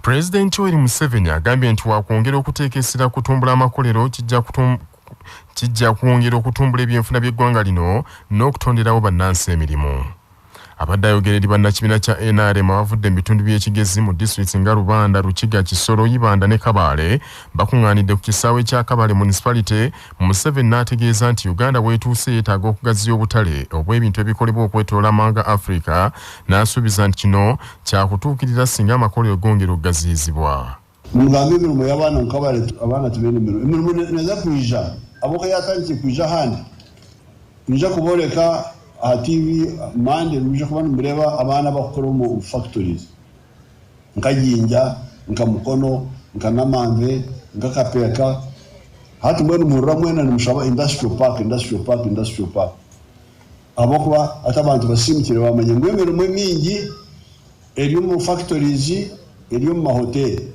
President Yoweri Museveni agambye nti wakwongera okuteekesera kutumbula amakolero kijja kwongera okutumbula ebyenfuna by'eggwanga lino n'okutonderawo bannansi emirimu. Abadde ayogera eri bannakibiina kya NRM abavudde mu bitundu by'ekigezi mu disitulikiti nga Rubanda, Rukiga, Kisoro, Ibanda ne Kabale bakuŋŋaanidde ku kisaawe kya Kabale Municipality. Museveni n'ategeeza nti Uganda bw'etuuse yeetaaga okugaziya obutale obw'ebintu ebikolebwa okwetoloola amawanga Africa, n'asuubiza nti kino kyakutuukirira singa amakolero gongera okugaziyizibwa. Mugambe emirimo y'abaana mu Kabale, abaana tubene emirimo neza kwija aboka yatandikye kwija handi kwija kuboleka TV mande muje kubana mureba abana bakora mu factories nkajinja nkamukono nkanamamve nkakapeka hatu mwene murra mwene nimushaba industrial park abokuba atabantu basimukire bamanye ngwemero mwe mingi eri mu factories eri mu mahoteli.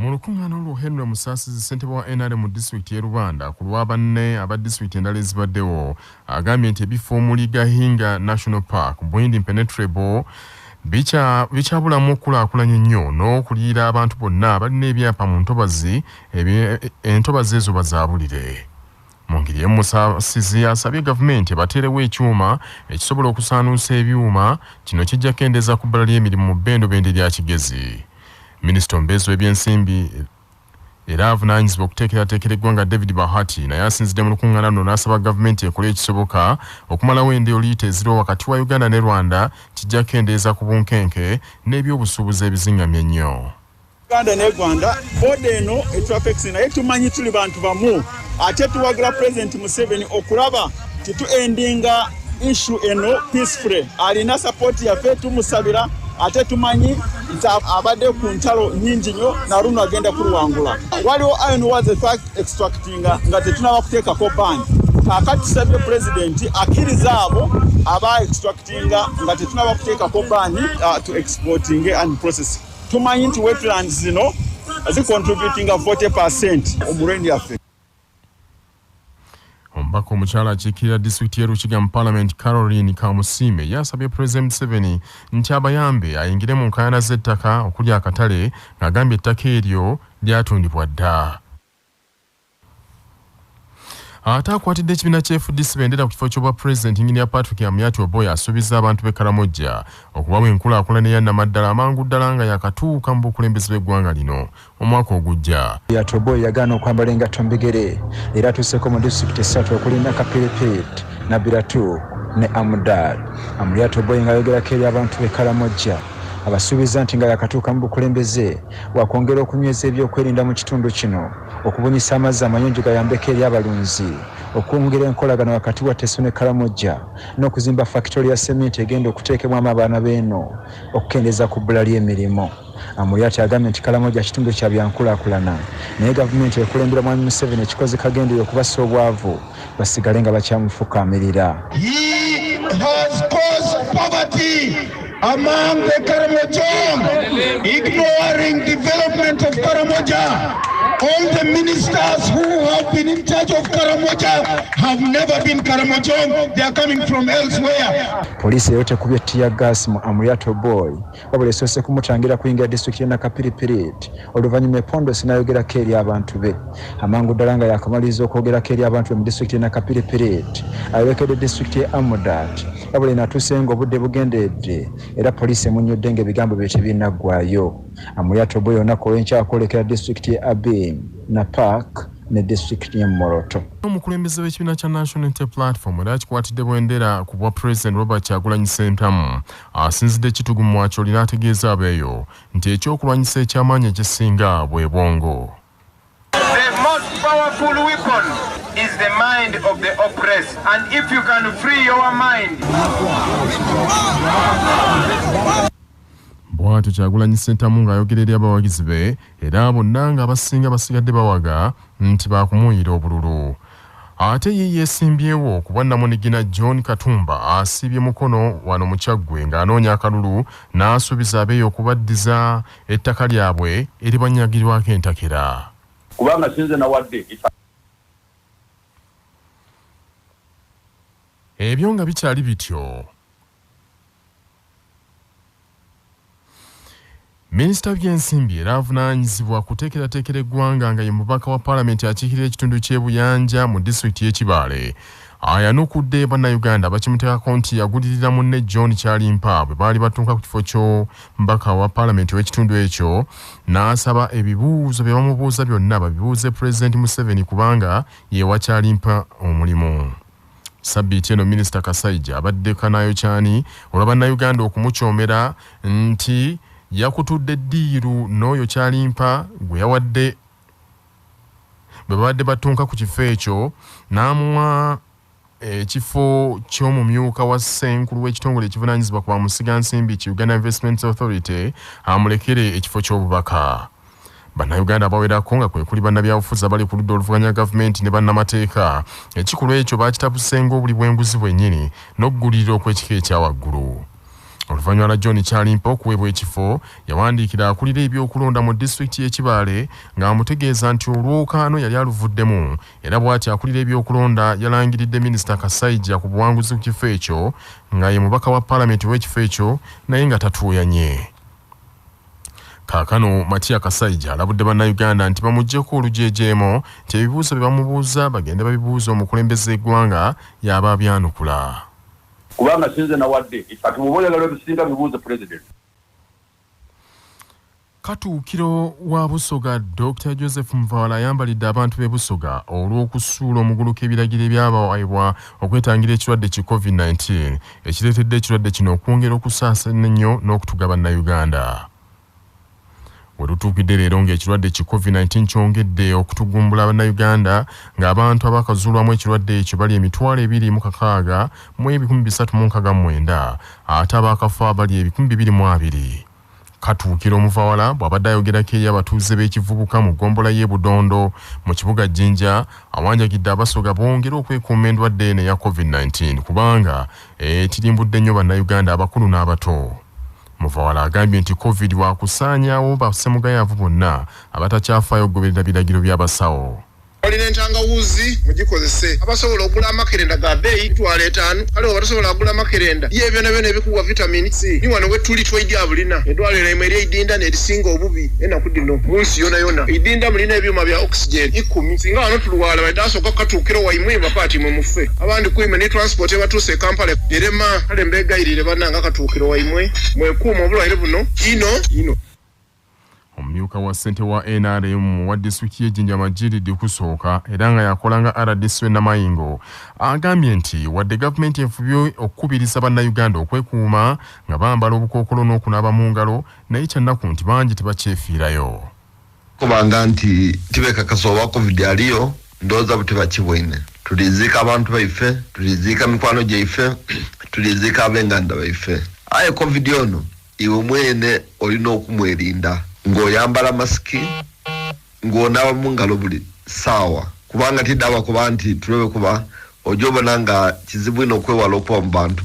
Mu lukuŋŋaana olwo Henry Musaasizi ssentebe wa NRM mu disitulikiti y'e Rubanda ku lwa banne aba disitulikiti endala ezibaddewo agambye nti ebifo omuli Gahinga National Park, Bwindi Impenetrable bikyabulamu okulaakulanya ennyo n'okuliira abantu bonna abalina ebyapa mu ntobazi entobazi ezo bazaabulire. Mu ngeri emu Musaasizi asabye gavumenti ebateerewo ekyuma ekisobola okusaanuusa ebyuma, kino kijja kendeeza ku bbala ly'emirimu mu bbendobende lya Kigezi. Minisita omubeezi w'ebyensimbi era avunaanyizibwa okuteekerateekera eggwanga David Bahati naye asinzidde mu lukuŋŋaana luno n'asaba gavumenti ekole ekisoboka okumalawo endeyo liita eziriwo wakati wa Uganda ne Rwanda, kijja kendeeza ku bunkenke n'ebyobusuubuzi ebizingamye ennyo. Uganda ne Rwanda boda eno etraffics naye tumanyi tuli bantu bamu, ate tuwagira President Museveni okulaba tituendinga issue eno peacefully. Alina support yaffe, tumusabira ate tumanyi nti abadde ku ntalo nnyingi nnyo na luno agenda kuluwangula. Waliwo iron was extracting nga tetunaba kuteekako ban. Kaakati tusabye President akkiriza abo aba extractinga nga tetunaba kuteekako ban to exporting and processing. Tumanyi nti wetlands zino zicontributinga 40% omulwendi yaffe. Omubaka omukyala akiikirira disitulikiti y'e Rukiga mu Parliament Caroline Kamusime yasabye President Museveni nti abayambe ayingire mu nkaayana z'ettaka okuli akatale, ng'agambye ettaka eryo lyatundibwa dda. Ate akwatidde ekibiina kya FDC bendera ku kifo ky'obwa President Engineer Patrick Amuriat Oboy asuubiza abantu b'e Karamoja okubawa enkulaakulana eya nnamaddala amangu ddala nga yakatuuka mu bukulembeze bw'eggwanga lino omwaka ogujja. Amuriat Oboy yagaana okwambala engatto mu bigere era atuuseeko mu disitulikiti essatu okuli Nakapiripit, Nabiratu ne Amudal. Amuriat Oboy ng'ayogerako eri abantu b'e Karamoja abasuubiza nti nga yakatuuka mu bukulembeze wakwongera okunyweza ebyokwerinda mu kitundu kino, okubunyisa amazzi amayonjo gayambeko eri abalunzi, okwongera enkolagana wakati wa Teso ne Karamoja n'okuzimba factory ya sementi egenda okuteekebwamu abaana b'eno okukendeeza ku bbula ly'emirimu. Amuriat agambye nti Karamoja kitundu kya byankulaakulana naye gavumenti ekulembera Mwami Museveni ekikoze kagendeeyo okubassa obwavu basigale nga bakyamufukaamirira. He has caused poverty among the Karamojong, ignoring development of Karamoja. All the ministers who have been in charge of Karamoja have never been Karamojong. They are coming from elsewhere. Poliisi yote kubye tear gas mu Amuriat Oboy wabula esoose kumutangira kuyingira disitulikiti ya Nakapiripit oluvannyuma Epondo sinayogerako eri abantu be. Amangu ddala nga yakamaliriza okwogerako eri abantu be mu disitulikiti ya Nakapiripit ayolekedde disitulikiti ya Amudat wabula enatuuse ng'obudde bugendedde era poliisi emunnyodde ng'ebigambo bye tebinnaggwaayo. Amuriat Oboy olunaku olw'enkya akwolekera disitulikiti ya Abe na Park ne district ya Moroto. Omukulembeze w'ekibiina kya National Unity Platform era kikwatidde bwendera ku bwa President Robert Kyagulanyi Ssentamu asinzidde ekitugu mu Wakyoli n'ategeeza abeeyo nti ekyokulwanyisa eky'amaanyi ekisinga bwe bwongo. The most powerful weapon is the mind of the oppressed, and if you can free your mind. Bw'atyo Kyagulanyi Ssentamu ng'ayogera eri abawagizi be era bonna ng'abasinga basigadde bawaga nti baakumuyiira obululu. Ate ye yeesimbyewo ku bwa Namunigina John Katumba asiibye mukono wano mu Kyaggwe ng'anoonya akalulu n'asuubiza abeeyo okubaddiza ettaka lyabwe eribanyagirwako entakera. Kubanga sinze nawadde ebyo nga bikyali bityo Minisita by'ensimbi era avunaanyizibwa kuteekerateekera eggwanga nga ye mubaka wa paalamenti akiikirira ekitundu ky'Ebuyanja mu disitulikiti y'e Kibaale ayanukudde bannayuganda abakimuteekako nti yagulirira munne John Kyalimpa bwe baali batuuka ku kifo kyo mbaka wa paalamenti w'ekitundu ekyo n'asaba ebibuuzo bye bamubuuza byonna babibuuze Pulezidenti Museveni kubanga ye wa Kyalimpa omulimu. Sabbiiti eno Minisita Kasaija abadde Kanayo Kyani olwa bannayuganda okumukyomera nti yakutudde ddiiru n'oyo Kyalimpa gwe yawadde bwe babadde batunka ku kifo ekyo n'amuwa ekifo ky'omumyuka wa ssenkulu w'ekitongole ekivunaanyizibwa ku bamusigansimbi ki Uganda Investment Authority amulekere ekifo ky'obubaka. Bannayuganda abawerako nga kwe kuli bannabyabufuzi abali ku ludda oluvuganya gavumenti ne bannamateeka ekikolwa ekyo baakitabusenga obuli bw'enguzi bwennyini n'okugulirira okw'ekika ekyawaggulu. Oluvannyuma lwa John Kyalimpa okuweebwa ekifo yawandiikira akulira ebyokulonda mu disitulikiti y'e Kibaale ng'amutegeeza nti olwokaano yali aluvuddemu era bw'ati akulira ebyokulonda yalangiridde Minisita Kasaija ku buwanguzi ku kifo ekyo nga ye mubaka wa paalamenti w'ekifo ekyo naye nga tatuuyanye. Kaakano Matia Kasaija alabudde bannayuganda nti bamuggyeko olujeejeemo nti ebibuuzo bye bamubuuza bagende babibuuza omukulembeze eggwanga y'aba abyanukula. Kubanga sinze na wadde kati muboyagala bisinga bibuuze President. Katuukiro wa Busoga Dr. Joseph Mvawala ayambalidde abantu b'e Busoga olw'okusuula omuguluka ebiragiro ebyabawaayibwa okwetangira ekirwadde ki COVID-19 ekireetedde ekirwadde kino okwongera okusaasaana ennyo n'okutuga bannayuganda. Werutuukidde leero ng'ekirwadde ki COVID-19 kyongedde okutugumbula bannayuganda ng'abantu abakazuulwamu ekirwadde ekyo bali 2,206 mu 369 ate abaakafa bali 2,220. Katuukiro Muvawala bw'abadde ayogerako eri abatuuze b'ekivubuka mu ggombolola y'e Budondo mu kibuga Jinja awanjagidde Abasoga bongera okwekuuma endwadde eno eya COVID-19 kubanga etirimbudde nnyo bannayuganda abakulu n'abato. Muvawala agambye nti COVID waakusaanyaawo bassemugayaavu bonna abatakyafaayo okugoberera biragiro by'abasawo. Olina entangawuzi mugikozese abasobola okugula amakerenda ga bbeeyi $5 kale batasobola kugula amakerenda ye byonna byonna ebikuwa vitamin C ni wano wetuli twejja bulina eddwaliro limwe ery'eidinda n'erisinga obubi ennaku dino mu nsi yona yona eidinda mulina ebyuma bya oxygen 10 singa wano tulwala badasooka katuukiro waimwe bapaati mwe mufe abandi kuime ne transport ebatuuse Kampala erema kale mbeegayirire bannanga katuukiro waimwe mwekuuma obulwaire buno ino. Omumyuka wa ssente wa NRM wa disitulikiti y'Ejjinja Majiridi kusooka era nga yakolanga RDC Namayingo agambye nti wadde gavumenti efubye okukubiriza bannayuganda okwekuuma nga bambala obukookolo n'okunaaba mu ngalo naye kyannaku nti bangi tebakyefiirayo. Kubanga nti tibekakasa oba COVID aliyo ndowooza butebakibwine tuliziika abantu baife tuliziika mikwano gyaife tuliziika ab'enganda baife aye COVID ono iwe mwene olina okumwerinda ng'oyambala masiki ng'onaaba mu ngalo buli ssaawa kubanga tidaba kuba nti tulebe kuba ojobona nga kizibu ino okwewala okuba mu bantu.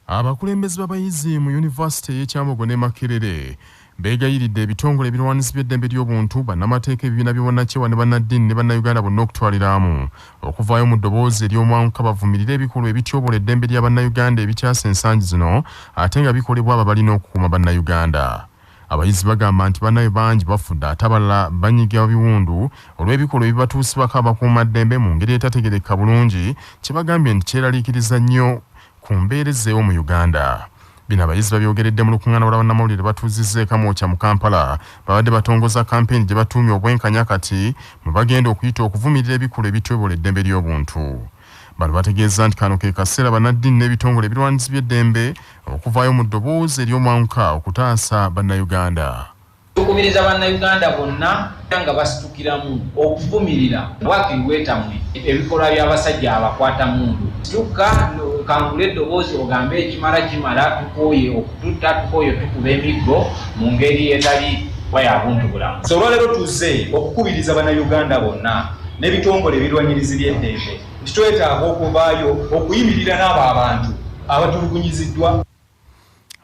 Abakulembeze b'abayizi mu yunivasite y'e Kyambogo ne Makerere beegayiridde ebitongole ebirwanisi by'eddembe ly'obuntu bannamateeka ebibiina by'obwannakyewa ne bannaddiini ne bannayuganda bonna okutwaliramu okuvaayo mu ddoboozi ery'omwanguka bavumirire ebikolwa ebityobola eddembe lya bannayuganda ebikyasa ensangi zino ate nga bikolebwa abo balina okukuuma bannayuganda. Abayizi bagamba nti bannayo bangi bafudde ate abalala banyiga biwundu olw'ebikolwa ebibatuusibwako abakuumaddembe mu ngeri etategerekeka bulungi kye bagambye nti kyeraliikiriza nnyo ku mbeera ezzeewo mu Uganda. Bino abayizi babyogeredde mu lukuŋŋaana lwa bannamawulire batuuzizza Kamwokya mu Kampala babadde batongoza kampeyini gye batuumye obwenkanya kati mwe bagenda okuyita okuvumirira ebikolwa ebitwebola eddembe ly'obuntu. Bano bategeeza nti kano ke kaseera bannaddiini n'ebitongole ebirwanisi by'eddembe okuvaayo mu ddoboozi ery'omwanguka okutaasa bannayuganda. Tukubiriza bannayuganda bonna nga basitukiramu okuvumirira wakiri weetamwe ebikolwa by'abasajja abakwata mundu. Tukka kangula eddoboozi ogambe ekimala kimala tukooye okututta tukooye tukuba emiggo mu ngeri etali wayabuntu bulamu. So olwaleero tuzze okukubiriza bannayuganda bonna n'ebitongole ebirwanyirizi by'eddembe nti twetaaga okuvaayo okuyimirira n'abo abantu abatulugunyiziddwa.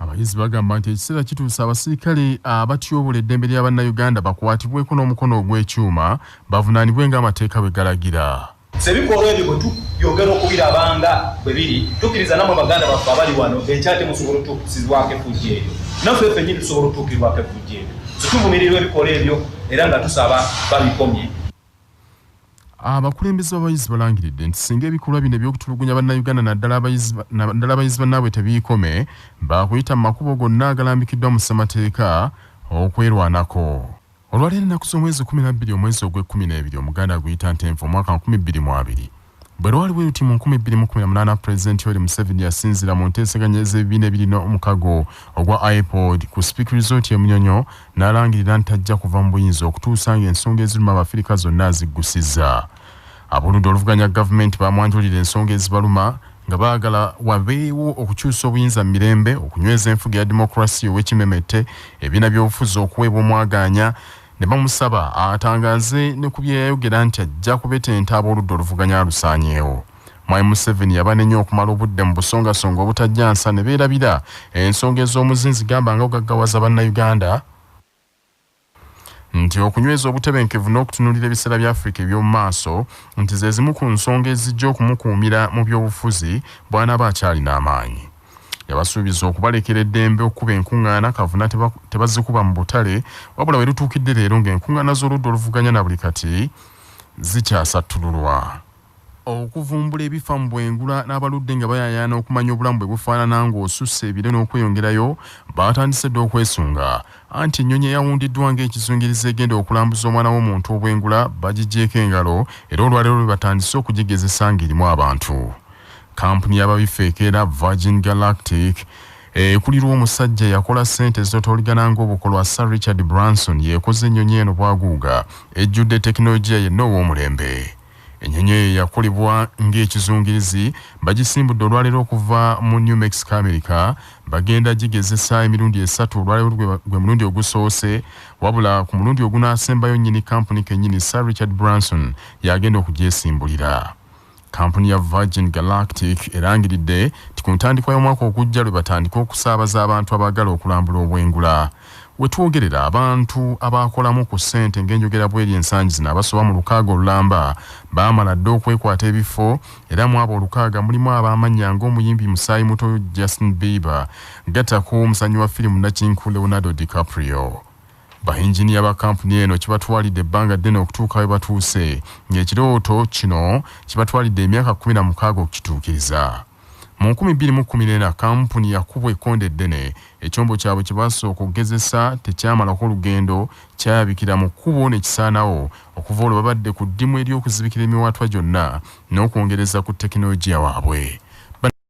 Abayizi bagamba nti ekiseera kituuse abasirikale abatyobola eddembe lya bannayuganda bakwatibweko n'omukono ogw'ekyuma bavunaanibwe ng'amateeka bwe galagira. Sebikolwa ebyo bwe tuyogera okubirabanga bwe biri tukkiriza namwe baganda baffe abali wano enkyate musobola otuukisibwako effujjo eryo naffe ffennyini tusobola otuukirwako effujjo eryo tuvumirirwa ebikolwa ebyo era nga tusaba babikomye. Abakulembeze b'abayizi balangiridde nti singa ebikolwa bino eby'okutulugunya bannayuganda naddala abayizi bannaabwe tebiikome baakuyita mu makubo gonna agalambikiddwa mu ssemateeka okwerwanako. Olwaleero ennaku z'omwezi 12 omwezi ogw'Ekkumi omuganda guyita Ntenvu omwaka 2020 bwe lwali bwe luti mu 2018 Pulezidenti Yoweri Museveni yasinzira mu nteeseganya ez'ebibiina ebirina omukago ogwa iPod ku Speak Resort e Munyonyo n'alangirira nti ajja kuva mu buyinza okutuusa ng'ensonga eziruma Abafirika zonna ziggusizza. Abuludde oluvuganya gavumenti bamwanjulira ensonga ezibaluma nga baagala wabeewo okukyusa obuyinza mu mirembe okunyweza enfuga ya demokrasi ow'ekimemete ebibiina by'obufuzi okuweebwa omwagaanya ne bamusaba atangaze ne ku bye yayogera nti ajja kubetenta ab'oludda oluvuganya alusaanyeewo. Mwai Museveni yabanenya okumala obudde mu busongasonga obutajjansa ne beerabira ensonga ez'omuzinzi gamba nga ogaggawaza bannayuganda nti okunyweza obutebenkevu n'okutunuulira ebiseera bya Afrika eby'omu maaso nti ze zimu ku nsonga ezijja okumukuumira mu by'obufuzi bw'anaaba akyalina amaanyi. Yabasuubiza okubalekera eddembe okuba enkuŋŋaana kavuna tebazikuba mu butale wabula we lutuukidde leero ng'enkuŋŋaana z'oludda oluvuganya na buli kati zikyasattululwa. Okuvumbula ebifa mu bwengula n'abaludde nga bayaayaana okumanya obulamu bwe bufaanana ng'osusse ebire n'okweyongerayo baatandise dda okwesunga anti ennyonyi eyawundiddwa ng'ekizungiriza egenda okulambuza omwana w'omuntu obwengula bagiggyeko engalo era olwaleero lwe batandise okugigezesa ng'erimu abantu. Kampuni y'ababifeekera Virgin Galactic ekulirwa omusajja yakola ssente ezitotoligana ng'obukolwa Sir Richard Branson yeekoze ennyonyi eno bwaguuga ejjudde tekinologiya yenna ow'omulembe. Ennyonyi eyo yakolebwa ng'ekizungirizi bagisimbudde olwaleero okuva mu New Mexico America bagenda gigezesa emirundi 3 olwaleero gwe mulundi ogusoose wabula ku mulundi ogunaasembayo nnyini kampuni kennyini Sir Richard Branson yagenda okugyesimbulira. Kampuni ya Virgin Galactic erangiridde ti ku ntandikwa y'omwaka ogujja lwe batandika okusaabaza abantu abaagala okulambula obwengula. We twogerera abantu abaakolamu ku ssente ng'enjogera bw'eri ensangi zino abasoba mu lukaaga olulamba baamala dda okwekwata ebifo era mu abo olukaaga mulimu ab'amannya ng'omuyimbi musaayi muto Justin Bieber gattako omuzannyi wa firimu nakinku Leonardo DiCaprio. Bayinjiniya ba kampuni eno kibatwalidde ebbanga ddene okutuuka we batuuse ng'ekirooto kino kibatwalidde emyaka 16 okukituukiriza. Mu 2014 kampuni yakubwa ekkonde eddene ekyombo kyabwe kye basooka okugezesa tekyamalako olugendo kyayabikira mu kkubo ne kisaanawo okuva olwo babadde ku ddimu ery'okuzibikira emiwaatwa gyonna n'okwongereza ku tekinologiya waabwe.